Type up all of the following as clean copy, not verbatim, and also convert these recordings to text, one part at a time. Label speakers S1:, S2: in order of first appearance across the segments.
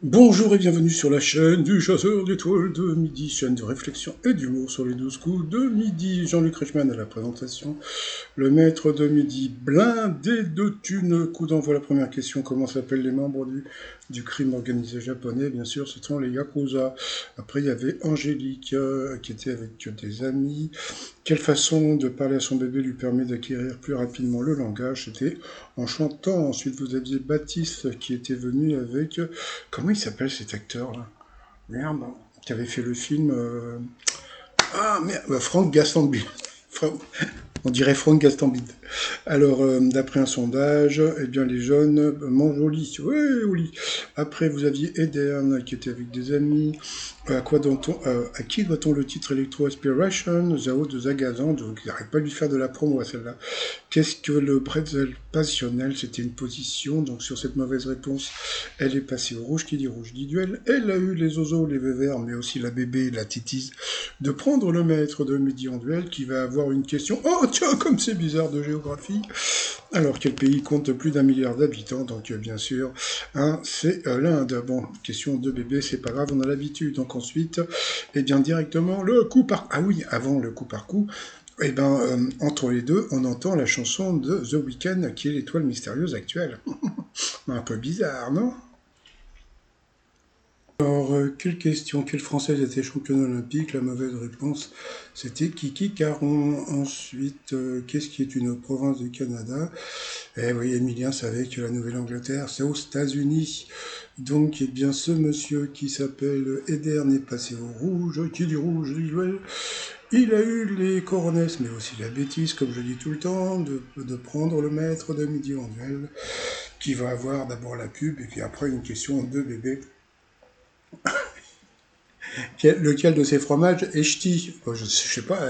S1: Bonjour et bienvenue sur la chaîne du chasseur d'étoiles de midi, chaîne de réflexion et d'humour sur les 12 coups de midi. Jean-Luc Reichmann à la présentation, le maître de midi blindé de thunes. Coup d'envoi, la première question, comment s'appellent les membres du crime organisé japonais? Bien sûr, ce sont les Yakuza. Après, il y avait Angélique qui était avec des amis. Quelle façon de parler à son bébé lui permet d'acquérir plus rapidement le langage? C'était en chantant. Ensuite, vous aviez Baptiste qui était venu avec... comment il s'appelle cet acteur-là? Merde, qui avait fait le film... ah, merde, Franck Gastambide. On dirait Franck Gastambide. Alors, d'après un sondage, eh bien, les jeunes mangent au lit. Oui, au lit. Après, vous aviez Edern qui était avec des amis. À qui doit-on le titre Electro Aspiration, Zao de Zagazan? Donc, ils n'arrêtent pas de lui faire de la promo à celle-là. Qu'est-ce que le pretzel passionnel? C'était une position. Donc, sur cette mauvaise réponse, elle est passée au rouge. Qui dit rouge dit duel. Elle a eu les oiseaux, les vévères, mais aussi la bébé, la titise, de prendre le maître de midi en duel qui va avoir une question. Oh, tiens, comme c'est bizarre de géographie. Alors, quel pays compte plus d'un milliard d'habitants? Donc, bien sûr, hein, c'est l'Inde. Bon, question de bébé, c'est pas grave, on a l'habitude. Donc, ensuite, eh bien, directement, le coup par... Ah oui, avant le coup par coup, eh ben, entre les deux, on entend la chanson de The Weeknd, qui est l'étoile mystérieuse actuelle. Un peu bizarre, non? Alors, quelle question? Quelle Française était championne olympique? La mauvaise réponse, c'était Kiki Caron. Ensuite, qu'est-ce qui est une province du Canada? Eh oui, Emilien savait que la Nouvelle-Angleterre, c'est aux États-Unis. Donc, eh bien, ce monsieur qui s'appelle Eder n'est passé au rouge. Qui dit rouge dit duel. Il a eu les coronesses, mais aussi la bêtise, comme je dis tout le temps, de prendre le maître de midi en duel, qui va avoir d'abord la pub, et puis après une question de bébé. Lequel de ces fromages est ch'ti? Je sais pas,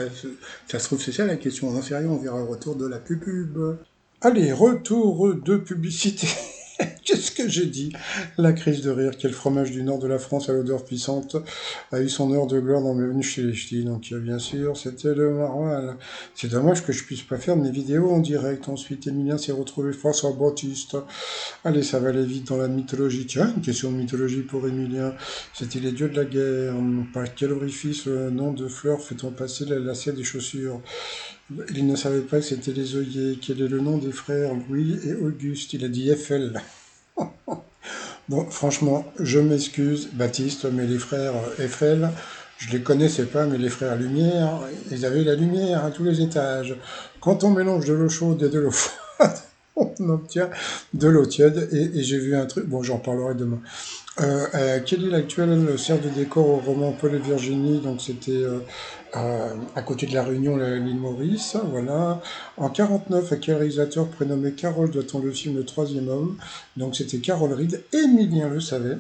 S1: ça se trouve c'est ça la question, on n'en sait rien, on verra au retour de la pub. Allez, retour de publicité. Qu'est-ce que j'ai dit? La crise de rire. Quel fromage du nord de la France à l'odeur puissante a eu son heure de gloire dans mes venues chez les ch'tis? Donc, bien sûr, c'était le maroilles. C'est dommage que je puisse pas faire mes vidéos en direct. Ensuite, Emilien s'est retrouvé face à Baptiste. Allez, ça va aller vite dans la mythologie. Tiens, une question de mythologie pour Emilien. C'était les dieux de la guerre. Par quel orifice le nom de fleur fait-on passer la lacet des chaussures? Il ne savait pas que c'était les œillets. Quel est le nom des frères Louis et Auguste? Il a dit FL. Bon, franchement, je m'excuse, Baptiste, mais les frères Eiffel, je les connaissais pas, mais les frères Lumière, ils avaient la lumière à tous les étages. Quand on mélange de l'eau chaude et de l'eau froide, on obtient de l'eau tiède. Et j'ai vu un truc, bon, j'en parlerai demain. Quelle île actuelle sert de décor au roman Paul et Virginie? Donc c'était à côté de la Réunion, l'île Maurice. Voilà. En 49, à quel réalisateur prénommé Carole doit-on le film Le Troisième Homme? Donc c'était Carole Reed. Emilien le savait.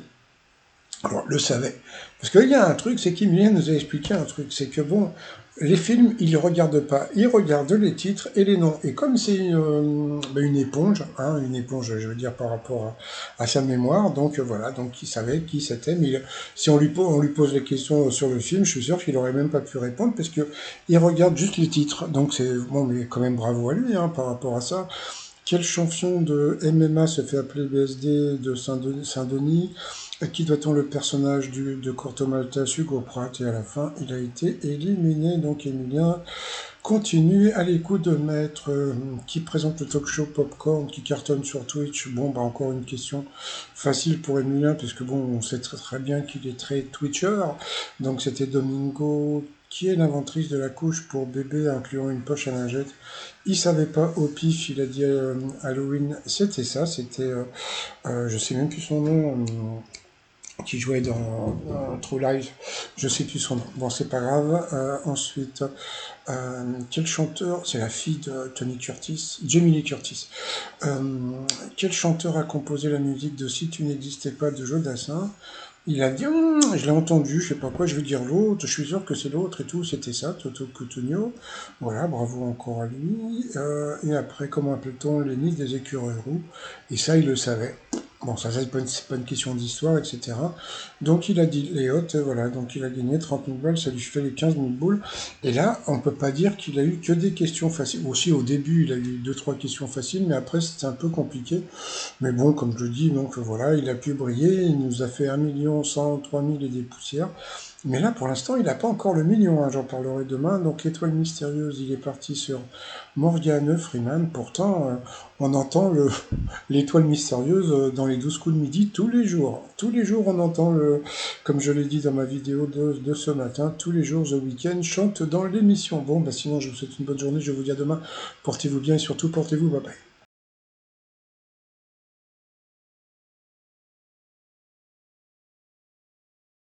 S1: Alors, le savait. Parce qu'il y a un truc, c'est qu'Emilien nous a expliqué un truc. C'est que bon, les films, il ne regarde pas. Il regarde les titres et les noms. Et comme c'est une éponge, hein, une éponge, je veux dire, par rapport à sa mémoire, donc voilà, donc il savait qui c'était. Mais si on lui pose des questions sur le film, je suis sûr qu'il n'aurait même pas pu répondre parce que il regarde juste les titres. Donc c'est bon, mais quand même bravo à lui hein, par rapport à ça. Quelle champion de MMA se fait appeler BSD de Saint-Denis? À qui doit-on le personnage de Corto Maltese, Hugo Pratt? Et à la fin, il a été éliminé. Donc Emilien continue à l'écoute de Maître qui présente le talk show Popcorn qui cartonne sur Twitch. Bon, bah encore une question facile pour Emilien, puisque bon, on sait très, très bien qu'il est très Twitcher. Donc c'était Domingo, qui est l'inventrice de la couche pour bébé incluant une poche à lingettes. Il savait pas au pif, il a dit Halloween, c'était ça, c'était, je sais même plus son nom, qui jouait dans True Life, je sais plus son nom. Bon, c'est pas grave. Ensuite, quel chanteur, c'est la fille de Tony Curtis, Jamie Lee Curtis. Quel chanteur a composé la musique de Si tu n'existais pas de Joe Dassin? Il a dit, je l'ai entendu, je sais pas quoi, je vais dire l'autre, je suis sûr que c'est l'autre et tout, c'était ça, Toto Cutugno. Voilà, bravo encore à lui. Et après, comment appelle-t-on les Nids des écureuils roux? Et ça, il le savait. Bon, ça, c'est pas une question d'histoire, etc. Donc, il a dit les hôtes, voilà, donc il a gagné 30 000 balles, ça lui fait les 15 000 boules. Et là, on peut pas dire qu'il a eu que des questions faciles. Aussi, au début, il a eu deux, trois questions faciles, mais après, c'était un peu compliqué. Mais bon, comme je le dis, donc voilà, il a pu briller, il nous a fait 1 103 000 et des poussières. Mais là, pour l'instant, il n'a pas encore le million, hein, j'en parlerai demain. Donc, l'étoile mystérieuse, il est parti sur Morgane Freeman. Pourtant, on entend l'étoile mystérieuse dans les 12 coups de midi tous les jours. Tous les jours, on entend, comme je l'ai dit dans ma vidéo de ce matin, tous les jours, The Weeknd chante dans l'émission. Bon, bah sinon, je vous souhaite une bonne journée, je vous dis à demain. Portez-vous bien et surtout, portez-vous, bye bye.